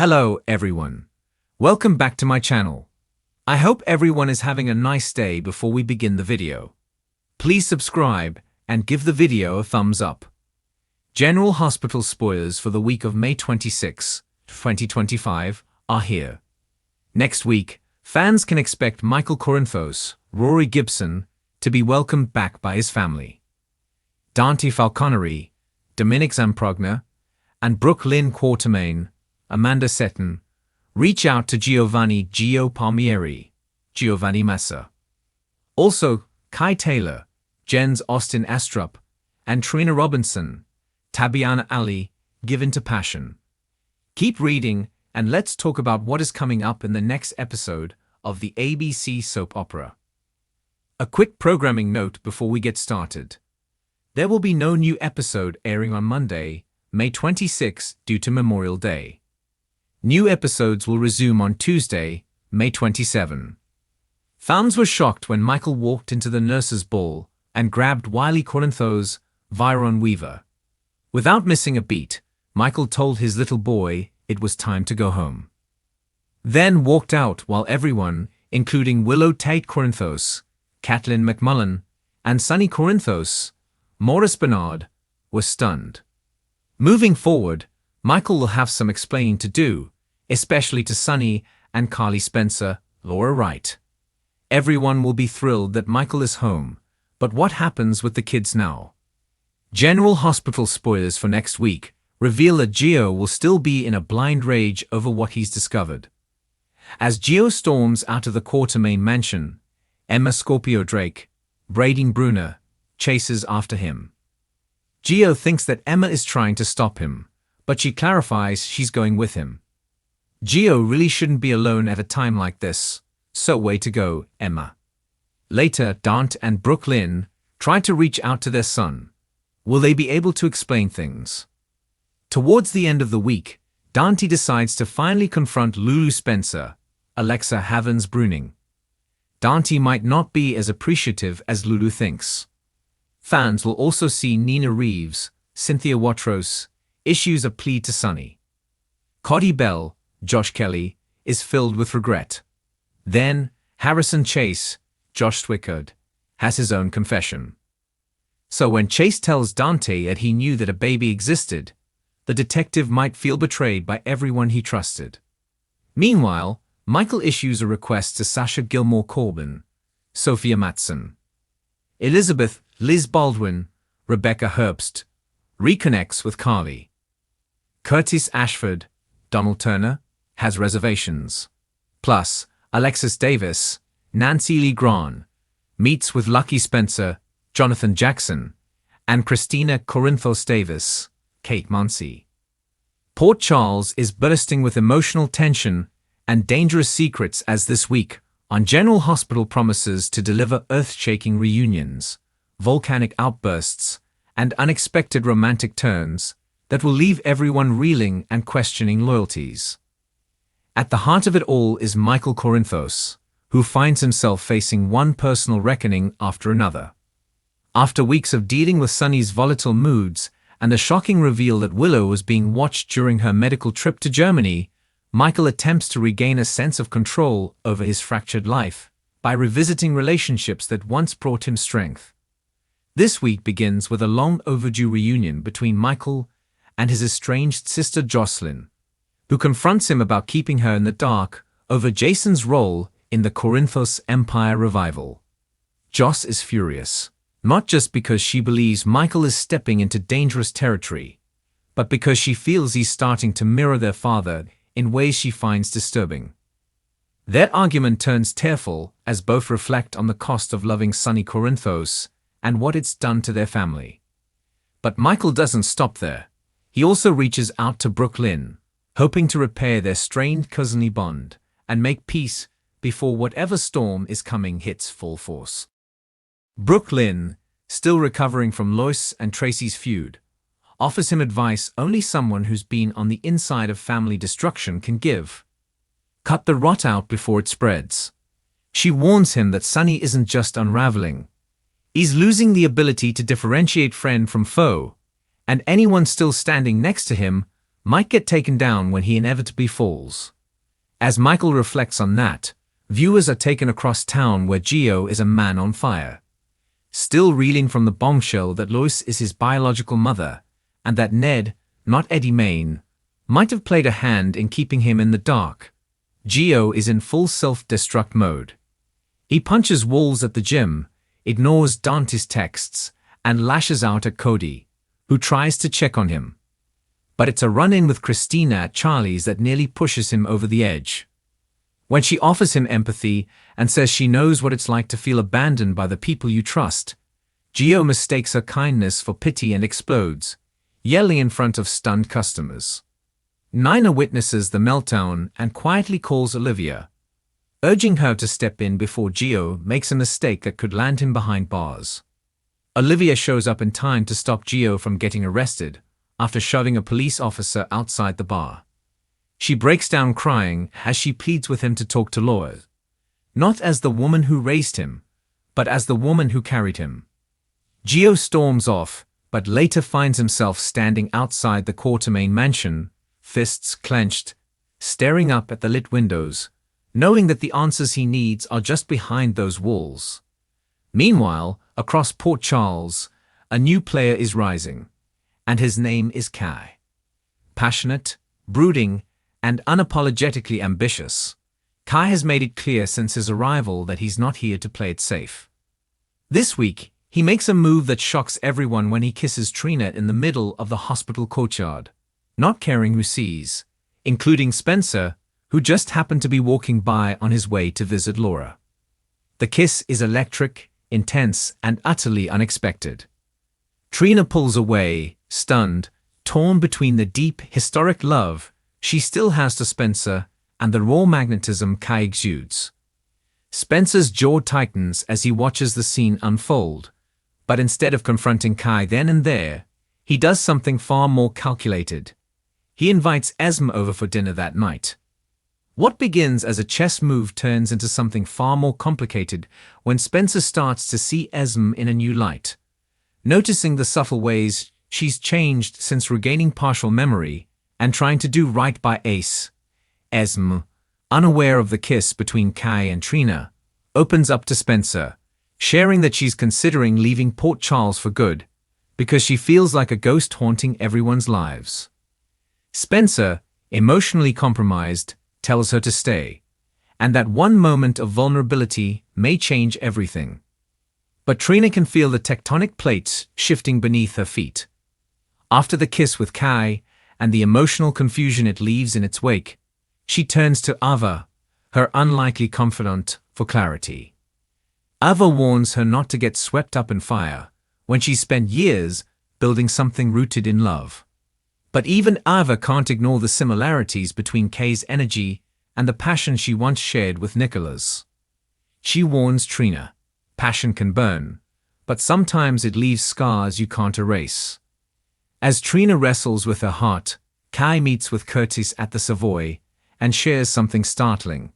Hello everyone. Welcome back to my channel. I hope everyone is having a nice day before we begin the video. Please subscribe and give the video a thumbs up. General Hospital spoilers for the week of May 26, 2025 are here. Next week, fans can expect Michael Corinthos, Rory Gibson, to be welcomed back by his family. Dante Falconeri, Dominic Zamprogna, and Brooke Lynn Quartermain, Amanda Setton, reach out to Gio Palmieri, Giovanni Massa. Also, Kai Taylor, Jens Austin Astrup, and Trina Robinson, Tabiana Ali, give into passion. Keep reading, and let's talk about what is coming up in the next episode of the ABC soap opera. A quick programming note before we get started. There will be no new episode airing on Monday, May 26 due to Memorial Day. New episodes will resume on Tuesday, May 27. Fans were shocked when Michael walked into the nurses' ball and grabbed Wiley Corinthos, Viron Weaver. Without missing a beat, Michael told his little boy it was time to go home. Then walked out while everyone, including Willow Tate Corinthos, Caitlin McMullen, and Sonny Corinthos, Maurice Bernard, were stunned. Moving forward, Michael will have some explaining to do, especially to Sonny and Carly Spencer, Laura Wright. Everyone will be thrilled that Michael is home, but what happens with the kids now? General Hospital spoilers for next week reveal that Gio will still be in a blind rage over what he's discovered. As Gio storms out of the Quartermain mansion, Emma Scorpio Drake, Braden Bruner, chases after him. Gio thinks that Emma is trying to stop him, but she clarifies she's going with him. Gio really shouldn't be alone at a time like this, so way to go, Emma. Later, Dante and Brooke Lynn try to reach out to their son. Will they be able to explain things? Towards the end of the week, Dante decides to finally confront Lulu Spencer, Alexa Havens-Bruning. Dante might not be as appreciative as Lulu thinks. Fans will also see Nina Reeves, Cynthia Watros, issues a plea to Sonny. Cody Bell, Josh Kelly, is filled with regret. Then, Harrison Chase, Josh Swickard, has his own confession. So when Chase tells Dante that he knew that a baby existed, the detective might feel betrayed by everyone he trusted. Meanwhile, Michael issues a request to Sasha Gilmore Corbin, Sophia Matson. Elizabeth, Liz Baldwin, Rebecca Herbst, reconnects with Carly. Curtis Ashford, Donald Turner, has reservations. Plus, Alexis Davis, Nancy Lee Grahn, meets with Lucky Spencer, Jonathan Jackson, and Christina Corinthos Davis, Kate Muncy. Port Charles is bursting with emotional tension and dangerous secrets as this week on General Hospital promises to deliver earth-shaking reunions, volcanic outbursts, and unexpected romantic turns that will leave everyone reeling and questioning loyalties. At the heart of it all is Michael Corinthos, who finds himself facing one personal reckoning after another. After weeks of dealing with Sonny's volatile moods and the shocking reveal that Willow was being watched during her medical trip to Germany, Michael attempts to regain a sense of control over his fractured life by revisiting relationships that once brought him strength. This week begins with a long-overdue reunion between Michael and his estranged sister Jocelyn, who confronts him about keeping her in the dark over Jason's role in the Corinthos Empire revival. Joss is furious, not just because she believes Michael is stepping into dangerous territory, but because she feels he's starting to mirror their father in ways she finds disturbing. Their argument turns tearful as both reflect on the cost of loving Sonny Corinthos and what it's done to their family. But Michael doesn't stop there. He also reaches out to Brooke Lynn, hoping to repair their strained cousinly bond and make peace before whatever storm is coming hits full force. Brooke Lynn, still recovering from Lois and Tracy's feud, offers him advice only someone who's been on the inside of family destruction can give. Cut the rot out before it spreads. She warns him that Sonny isn't just unraveling. He's losing the ability to differentiate friend from foe, and anyone still standing next to him might get taken down when he inevitably falls. As Michael reflects on that, viewers are taken across town where Gio is a man on fire, still reeling from the bombshell that Lois is his biological mother, and that Ned, not Eddie Main, might have played a hand in keeping him in the dark. Gio is in full self-destruct mode. He punches walls at the gym, ignores Dante's texts, and lashes out at Cody, who tries to check on him. But it's a run-in with Christina at Charlie's that nearly pushes him over the edge. When she offers him empathy and says she knows what it's like to feel abandoned by the people you trust, Gio mistakes her kindness for pity and explodes, yelling in front of stunned customers. Nina witnesses the meltdown and quietly calls Olivia, urging her to step in before Gio makes a mistake that could land him behind bars. Olivia shows up in time to stop Gio from getting arrested after shoving a police officer outside the bar. She breaks down crying as she pleads with him to talk to Laura, not as the woman who raised him, but as the woman who carried him. Gio storms off, but later finds himself standing outside the Quartermain mansion, fists clenched, staring up at the lit windows, knowing that the answers he needs are just behind those walls. Meanwhile, across Port Charles, a new player is rising, and his name is Kai. Passionate, brooding, and unapologetically ambitious, Kai has made it clear since his arrival that he's not here to play it safe. This week, he makes a move that shocks everyone when he kisses Trina in the middle of the hospital courtyard, not caring who sees, including Spencer, who just happened to be walking by on his way to visit Laura. The kiss is electric, intense, and utterly unexpected. Trina pulls away, stunned, torn between the deep, historic love she still has to Spencer and the raw magnetism Kai exudes. Spencer's jaw tightens as he watches the scene unfold, but instead of confronting Kai then and there, he does something far more calculated. He invites Esme over for dinner that night. What begins as a chess move turns into something far more complicated when Spencer starts to see Esme in a new light. Noticing the subtle ways she's changed since regaining partial memory and trying to do right by Ace, Esme, unaware of the kiss between Kai and Trina, opens up to Spencer, sharing that she's considering leaving Port Charles for good because she feels like a ghost haunting everyone's lives. Spencer, emotionally compromised, tells her to stay, and that one moment of vulnerability may change everything. But Trina can feel the tectonic plates shifting beneath her feet. After the kiss with Kai and the emotional confusion it leaves in its wake, she turns to Ava, her unlikely confidant, for clarity. Ava warns her not to get swept up in fire when she spent years building something rooted in love. But even Ava can't ignore the similarities between Kay's energy and the passion she once shared with Nicholas. She warns Trina, passion can burn, but sometimes it leaves scars you can't erase. As Trina wrestles with her heart, Kai meets with Curtis at the Savoy and shares something startling.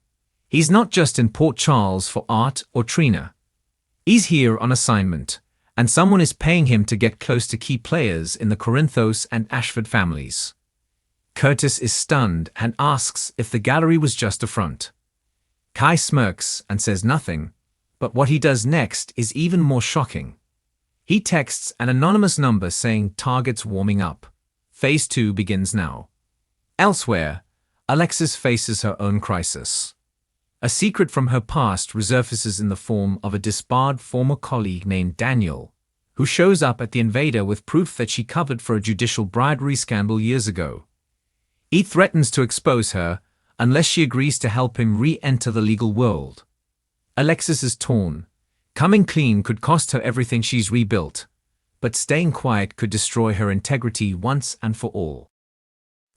He's not just in Port Charles for Art or Trina. He's here on assignment, and someone is paying him to get close to key players in the Corinthos and Ashford families. Curtis is stunned and asks if the gallery was just a front. Kai smirks and says nothing, but what he does next is even more shocking. He texts an anonymous number saying target's warming up. Phase 2 begins now. Elsewhere, Alexis faces her own crisis. A secret from her past resurfaces in the form of a disbarred former colleague named Daniel, who shows up at the Invader with proof that she covered for a judicial bribery scandal years ago. He threatens to expose her unless she agrees to help him re-enter the legal world. Alexis is torn. Coming clean could cost her everything she's rebuilt, but staying quiet could destroy her integrity once and for all.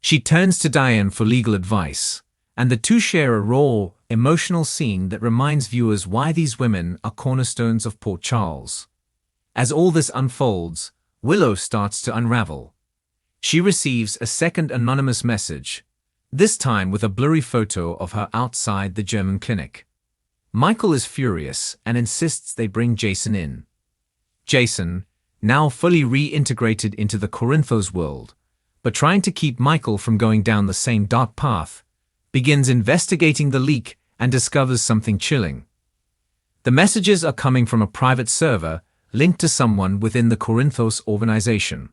She turns to Diane for legal advice, and the two share a raw, emotional scene that reminds viewers why these women are cornerstones of Port Charles. As all this unfolds, Willow starts to unravel. She receives a second anonymous message, this time with a blurry photo of her outside the German clinic. Michael is furious and insists they bring Jason in. Jason, now fully reintegrated into the Corinthos world, but trying to keep Michael from going down the same dark path, begins investigating the leak and discovers something chilling. The messages are coming from a private server linked to someone within the Corinthos organization.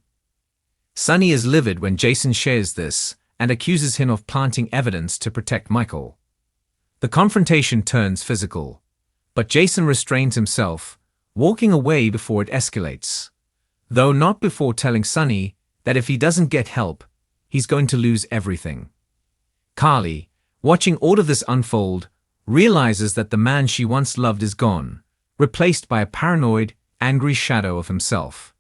Sunny is livid when Jason shares this and accuses him of planting evidence to protect Michael. The confrontation turns physical, but Jason restrains himself, walking away before it escalates, though not before telling Sunny that if he doesn't get help, he's going to lose everything. Carly, watching all of this unfold, realizes that the man she once loved is gone, replaced by a paranoid, angry shadow of himself.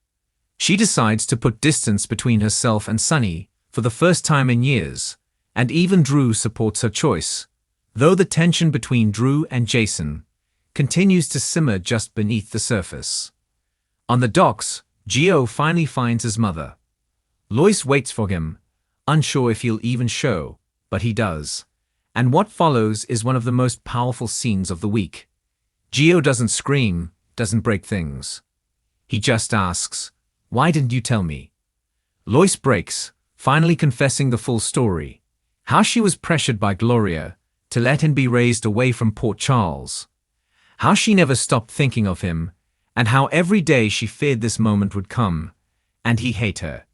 She decides to put distance between herself and Sunny for the first time in years, and even Drew supports her choice, though the tension between Drew and Jason continues to simmer just beneath the surface. On the docks, Gio finally finds his mother. Lois waits for him, unsure if he'll even show, but he does. And what follows is one of the most powerful scenes of the week. Gio doesn't scream, doesn't break things. He just asks, "Why didn't you tell me?" Lois breaks, finally confessing the full story. How she was pressured by Gloria to let him be raised away from Port Charles. How she never stopped thinking of him, and how every day she feared this moment would come, and he hate her.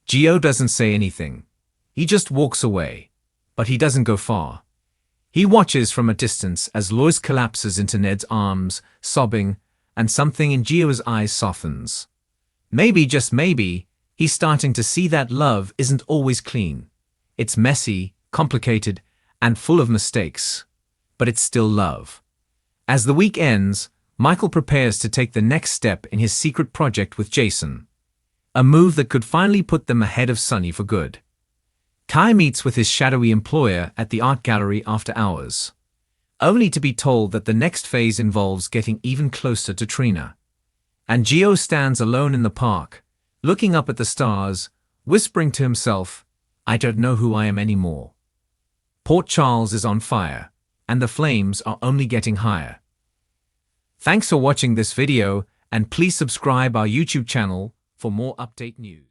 Gio doesn't say anything. He just walks away. But he doesn't go far. He watches from a distance as Lois collapses into Ned's arms, sobbing, and something in Gio's eyes softens. Maybe, just maybe, he's starting to see that love isn't always clean. It's messy, complicated, and full of mistakes. But it's still love. As the week ends, Michael prepares to take the next step in his secret project with Jason. A move that could finally put them ahead of Sunny for good. Kai meets with his shadowy employer at the art gallery after hours, only to be told that the next phase involves getting even closer to Trina. And Gio stands alone in the park, looking up at the stars, whispering to himself, "I don't know who I am anymore." Port Charles is on fire, and the flames are only getting higher. Thanks for watching this video, and please subscribe our YouTube channel for more update news.